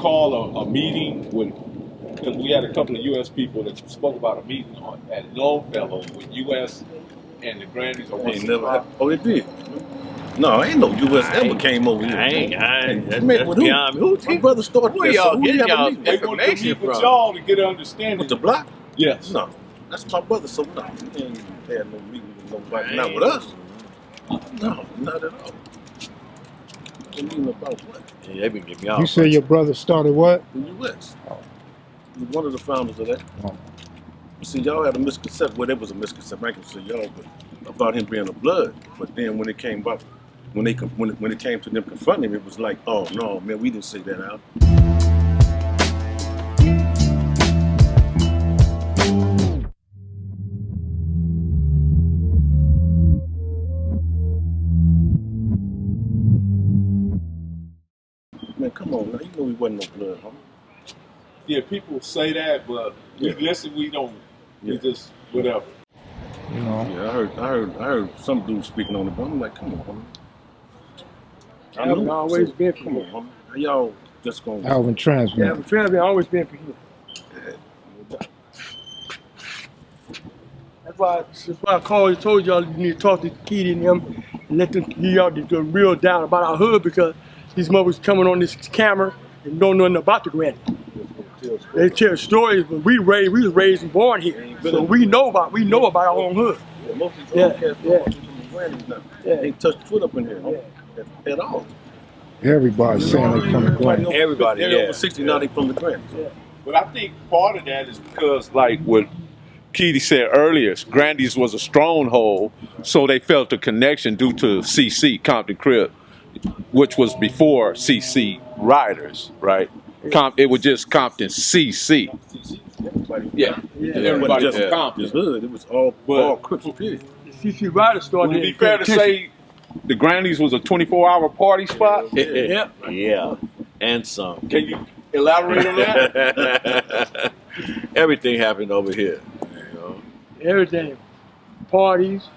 call a meeting with, because we had a couple of U.S. people that spoke about a meeting at Longfellow with U.S. and the Grannies. Oh, it did. No, ain't no U.S. ever came over here. I ain't. Met with who? My brother started where that. y'all So getting y'all They wanted to information meet with from? y'all to get an understanding. With the Blocc? Yes. No, that's my brother. So no, he ain't had no meeting with nobody. Not with us. No, not at all. No meeting about what? Yeah, they been giving y'all. You say your brother started what? The U.S. He's one of the founders of that. Oh. See, y'all had a misconception. Well, there was a misconception. I can say y'all, but about him being a blood. But then when it came about, when it came to them confronting him, it was like, oh no, man, we didn't say that out. Man, come on, now you know we wasn't no blood, huh? Yeah, people say that, but we listen. We don't. We just whatever. You know. Yeah, I heard some dude speaking on it, but I'm like, come on, homie. I know always been for come on, homie. How y'all just gonna Alvin Transvant. Yeah, Alvin Transvant always been for you. That's why I called and told y'all you need to talk to Keety and them and let them give y'all the real down about our hood, because these mothers coming on this camera and don't know nothing about the Granny. They tell stories, but we was raised and born here, so we know about our own hood. Yeah, most of these cats from the Grannies now. Ain't touched the foot up in here, homie, at all. Everybody's saying they from the Grannies. Everybody, They're over 60 now. They from the Grannies. Yeah. But I think part of that is because, like what Keety said earlier, Grandies was a stronghold, so they felt a connection due to CC, Compton Ca, which was before CC Riders, right? It was just Compton CC. Yeah, everybody just from Compton. Hood. It was all Crips, period. The CC Rider started. Would it be fair to say the Grannies was a 24-hour party spot? Yeah. Yeah, and some. Can you elaborate on that? Everything happened over here. You know? Everything, parties.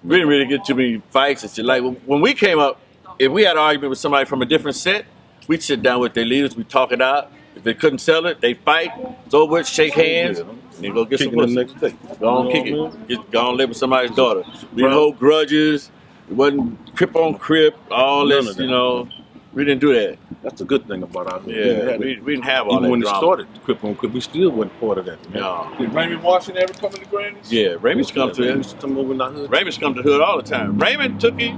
We didn't really get too many fights and shit. Like when we came up, if we had an argument with somebody from a different set, we'd sit down with their leaders, we'd talk it out. If they couldn't sell it, they'd fight. It's over with, shake hands, and then go get some pussy. The next day. Go on, kick it. Go on, live with somebody's daughter. We didn't hold grudges. It wasn't Crip on Crip. All this, you know. We didn't do that. That's the good thing about our hood. Yeah, we didn't have all that. Even when drama. it started, Crip on Crip, we still wasn't part of that. No. Did Raymond Washington ever come to the Grannies? Yeah, Raymond's come to Raymond's come over in our hood. Raymond's come to the hood all the time. Raymond, Tookie.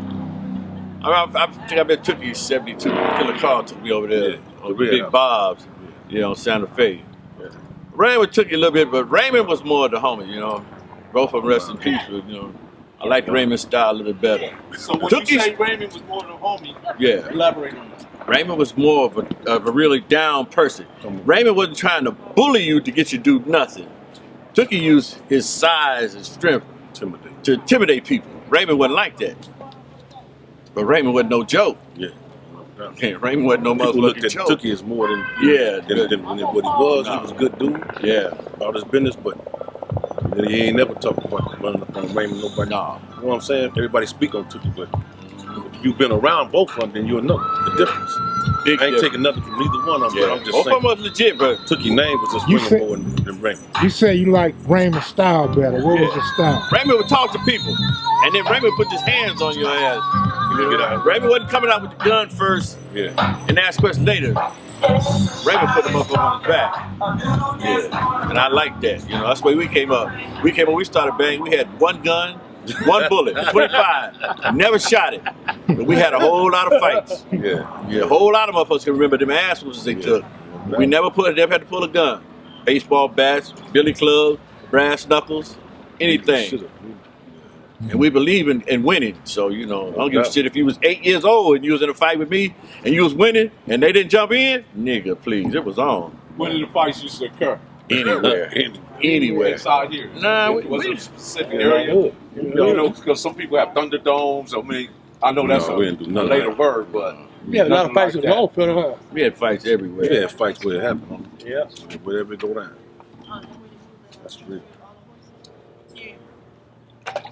I think I met Tookie 72. Killer Carl took me over there on Big Bob's, you know, Santa Fe. Yeah. Raymond took you a little bit, but Raymond was more the homie, you know. Both of them rest in peace, but, you know. I like Raymond's style a little bit better. So when you say Raymond was more than a homie, elaborate on that. Raymond was more of a really down person. Raymond wasn't trying to bully you to get you to do nothing. Tookie used his size and strength to intimidate people. Raymond wasn't like that. But Raymond wasn't no joke. Yeah. Raymond wasn't no motherfucking joke. Tookie is more than than what he was. He was a good dude. Yeah, about his business, but he ain't never talked about running up on Raymond. Nobody. Nah. You know what I'm saying? Everybody speak on Tookie, but if you've been around both of them, then you'll know the difference. I ain't taking nothing from neither one of them. But I'm just both saying. of them was legit, but Tookie name was just ringing more than Raymond. You say you like Raymond's style better. What was his style? Raymond would talk to people, and then Raymond put his hands on your ass. Raymond wasn't coming out with the gun first and ask questions later. Raymond put him up on his back. Yeah, and I like that. You know, that's the way we came up. We started banging. We had one gun, one bullet, 25. Never shot it. But we had a whole lot of fights. Yeah, a whole lot of motherfuckers can remember them ass whoopings they took. We never had to pull a gun. Baseball bats, billy clubs, brass knuckles, anything. And we believe in winning. So, you know, I don't give a shit if you was 8 years old and you was in a fight with me and you was winning and they didn't jump in. Nigga, please, it was on. When did the fights used to occur? Anywhere. Anywhere. It's out here. Nah, was it a specific area? You know, because some people have Thunderdomes. I mean, I know that's a later word, but we had a lot of fights in Longfellow, huh? We had fights everywhere. We had fights where it happened. Yeah. Wherever it go down. That's real.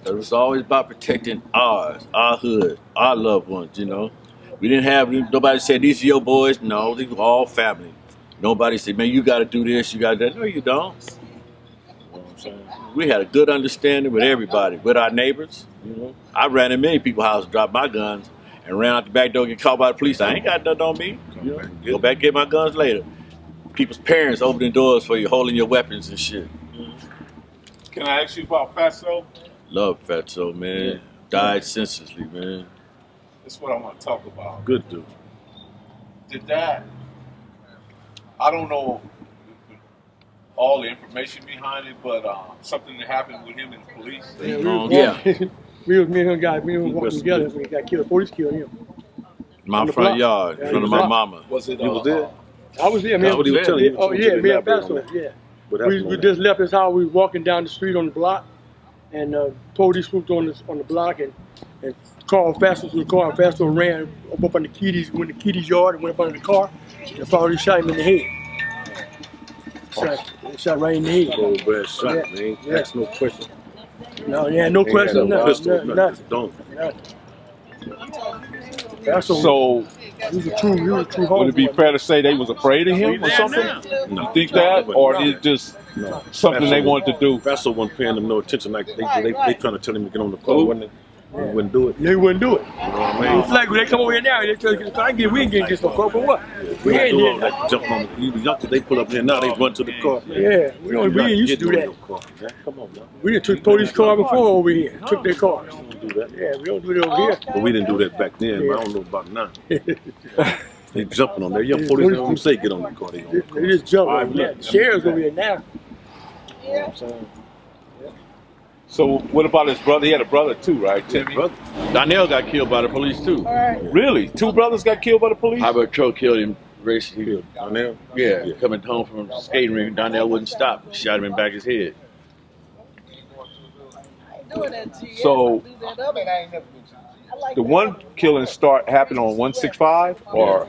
It was always about protecting our hood, our loved ones, you know. We didn't have, nobody said, these are your boys. No, these were all family. Nobody said, man, you got to do this, you got to do that. No, you don't. You know what I'm saying? We had a good understanding with everybody, with our neighbors. You know, I ran in many people's houses, dropped my guns, and ran out the back door, get caught by the police. I ain't got nothing on me. You know, go back and get my guns later. People's parents opening doors for you, holding your weapons and shit. Can I ask you about Fatso? Love Fatso, man. Yeah. Died senselessly, man. That's what I want to talk about. Good dude. Did that? I don't know all the information behind it, but something that happened with him and the police. Yeah. Me and him walking together when he got killed. Police killed him. My front yard, in front of my mama. Was it? You was there? I was there, man. What he was telling you? Oh yeah, me and Fatso. Yeah. We just left his house. We was walking down the street on the block, and police swooped on the block and called Fatso to the car. And Fatso ran up on the Keaty's, went to Keaty's yard and went up under the car. And probably shot him in the head. Shot right in the head. Old bad shot, man. Ask no question. No, yeah, no question. Nothing. Don't. So, he was a true homeboy. would it be fair to say they was afraid of him or something? No. You think that, or is it just something they wanted to do? Fatso wasn't paying them no attention. Like they trying to tell him to get on the car, wasn't they? He wouldn't do it. They wouldn't do it. You know what I mean? It's like when they come over here now, they tell us, we ain't getting this no car for what? We ain't do all that jumping on the youngsters. They pull up here now, they run to the car. Yeah, we didn't used to do that. Come on, man. We done took police car before over here. Took their cars. We don't do that. Yeah, we don't do that over here. But we didn't do that back then, but I don't know about now. They jumping on there. Young police don't say get on the car. They just jump over there. The sheriff's over here now. You know what I'm saying? So what about his brother? He had a brother too, right, Timmy? Donnell got killed by the police too. Really? Two brothers got killed by the police? Albert Truck killed him racing. Donnell? Yeah, coming home from the skating rink, Donnell wouldn't stop. Shot him in the back of his head. So the one killing happened on 165 or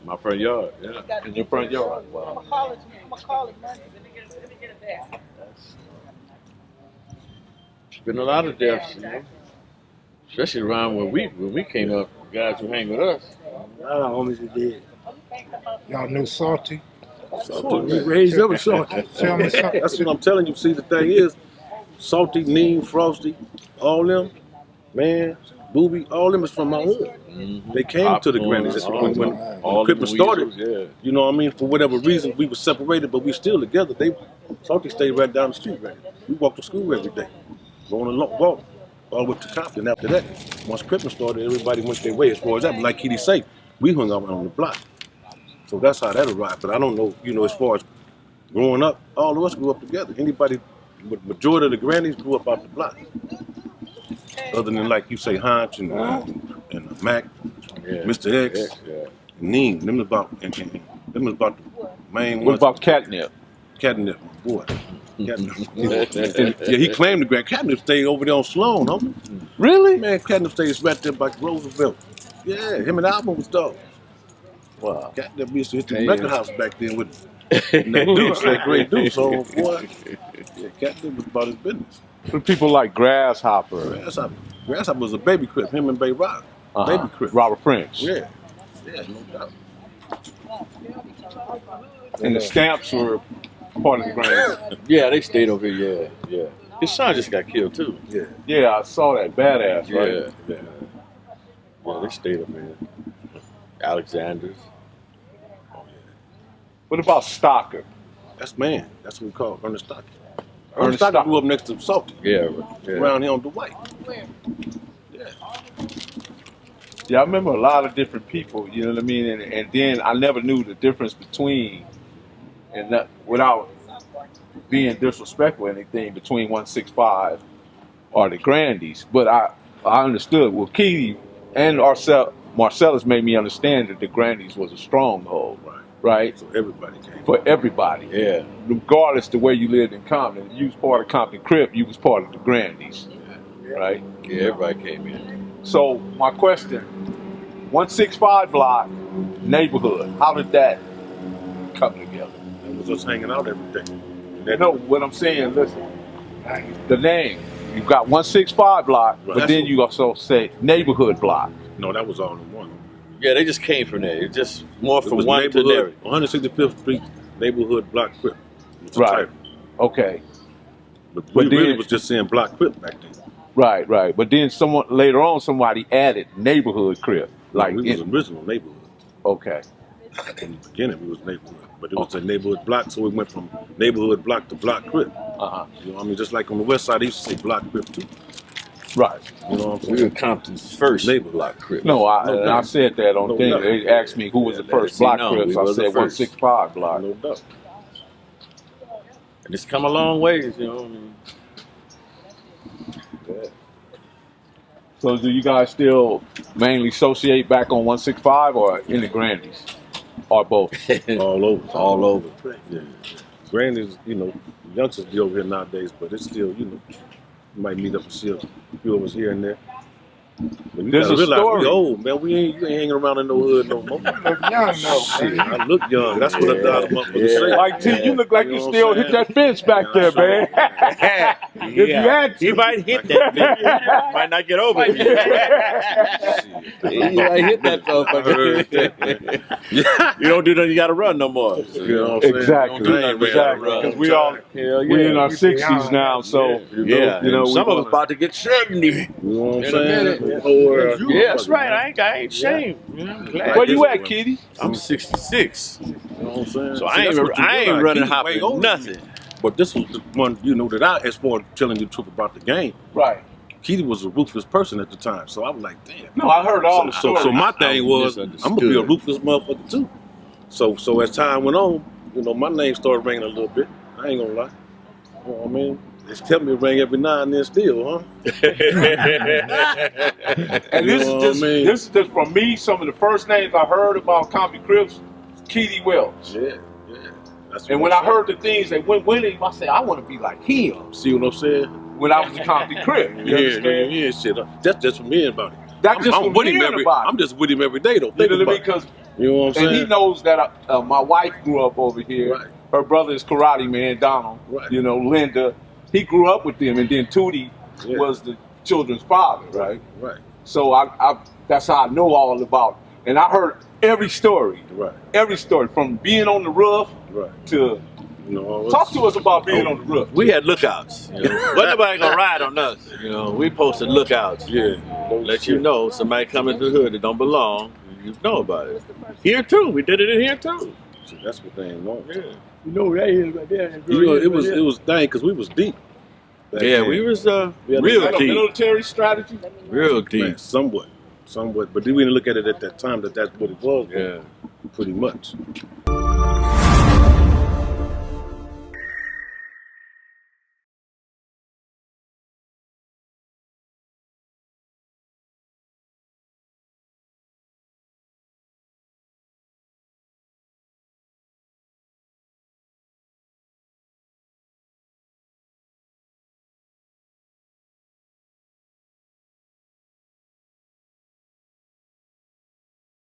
my front yard. Yeah, in your front yard? Wow. There's been a lot of deaths, you know? Especially around when we came up, guys who hang with us. A lot of homies are dead. Y'all knew Salty? We raised up with Salty. Tell me something. That's what I'm telling you. See, the thing is, Salty, Neem, Frosty, all them, man, Booby, all them is from my hood. Mm-hmm. They came to the Grannies. That's when all Crips started. You know what I mean? For whatever reason, we were separated, but we still together. Salty stayed right down the street, right? We walked to school every day. Going a long walk all the way to Compton. After that, once Crips started, everybody went their way. As far as that, but like Keety say, we hung out on the block. So that's how that arrived. But I don't know, you know, as far as growing up, all of us grew up together. Anybody, majority of the Grannies grew up out the block. Other than like you say, Hunch and Mac, Mr. X, Neem. Them was about the main ones. What about Catnip? Catnip, my boy. He claimed the Grand Catnip stayed over there on Sloan, homie. Really? Man, Catnip stays right there by Roosevelt. Yeah, him and Alvin was dogs. Wow. Catnip used to hit the record house back then with that Dukes, that great Dukes. So, boy, Catnip was about his business. With people like Grasshopper. Grasshopper was a baby Crip, him and Bay Rock. Baby Crip. Robert French. Yeah, no doubt. And the Stamps were part of the Grannies. Yeah, they stayed over here, yeah. His son just got killed too. Yeah, I saw that. Badass, right? Yeah, they stayed over here. Alexander's. What about Stocker? That's man. That's what we call Ernest Stocker. Ernest Stocker grew up next to Salty. Yeah. Around here on Dwight. Yeah, I remember a lot of different people, you know what I mean? And then I never knew the difference between, and that, without being disrespectful or anything, between 165 or the Grandies. But I understood. Well, Keety and Marcellus made me understand that the Grandies was a stronghold, right? So everybody came. For everybody. Yeah. Regardless of where you lived in Compton. If you was part of Compton Crip, you was part of the Grandies, right? Yeah, everybody came in. So my question, 165 block, neighborhood, how did that come together? It was us hanging out every day. No, what I'm saying, listen, the name, you got 165 block, but then you also say neighborhood block. No, that was all in one. Yeah, they just came from there. It's just more It from was one to neighborhood, there. 165th Street neighborhood Blocc Crips. Was the Right. title. Okay. But But we really then- was just saying Blocc Crips back then. Right, right. But then someone later on, somebody added neighborhood crib. Like, we was original neighborhood. okay, In the beginning, we was neighborhood. But it was a neighborhood block, so we went from neighborhood block to Blocc Crips. You know what I mean? Just like on the west side, they used to say Blocc Crips too. right. You know what I'm We saying? were Compton's first Neighborhood. Blocc Crips. No, I doubt. said that on No thing. doubt. They asked me who was the first see, block no, crips. we I was the said first. 165 block. No doubt. And it's come a long ways, you know. I mean, So do you guys still mainly associate back on 165 or in the Grannies? Or both? All over. all over. Yeah. Grannies, you know, youngsters be over here nowadays, but it's still, you know, you might meet up and see a few of us here and there. But you There's gotta a realize story. we old, man. You ain't hanging around in no hood no more. Look young though. Shit, I look young. That's what I thought motherfuckers say. Like T, you look like You you know what still I'm hit saying? that fence back Yeah, there, man. If you had to. You might hit that bitch. Might not get over it. You might hit that motherfucker. You don't do nothing, you gotta run no more. You know what I'm saying? Exactly, Don't do nothing, man. exactly. Run. Because we all we in our 60s now, so Yeah, you know, some we of us about to get 70. You know what I'm In a saying? minute. Or, Yeah, that's right. I ain't ashamed. You know, I'm glad. Where you at, Keety? I'm 66. You know what I'm saying? So See, I that's what you ain't realize. running He way hopping older than nothing. me. But this was the one, you know, that I, as far as telling you the truth about the game, Right. Keety was a ruthless person at the time. So I was like, damn. No, I heard all the stories. So my thing was, I'm misunderstood. gonna be a ruthless motherfucker too. So as time went on, you know, my name started ringing a little bit. I ain't gonna lie. You know what I mean? It's telling me to ring every now and then still, huh? And You this know is what just I mean? this is just from me. Some of the first names I heard about Compton Crips, Keety Wells. Yeah, yeah. That's And what when I'm I heard the things that went with him, I said, I want to be like him. saying. See what I'm saying? When I was a Compton Crip, you understand? Yeah, shit. That's just from hearing about it. That's just from with him hearing about it. I'm just with him every day though. You Think know what I about mean? it. Because You know what I'm saying? and he knows that my wife grew up over here. Right. Her brother is karate man, Donald. Right. You know, Linda. He grew up with them, and then Tootie Yeah. was the children's father, right? Right, So I that's how I know all about it. And I heard every story, from being on the roof right. to You know, talk to us about being on the roof. We had lookouts. You know. Wasn't nobody gonna ride on us. You know, we posted lookouts. Yeah. Let you know somebody coming to the hood that don't belong. You know about it. Here too. We did it in here too. So that's what they ain't know. Yeah. You know that is right there. That You know, girl it was right it was thing because we was deep. back Yeah, then. we was Yeah, Is real that a deep. military strategy? Real Man, deep. somewhat, but we didn't look at it at that time that's what it was. Yeah. Pretty much.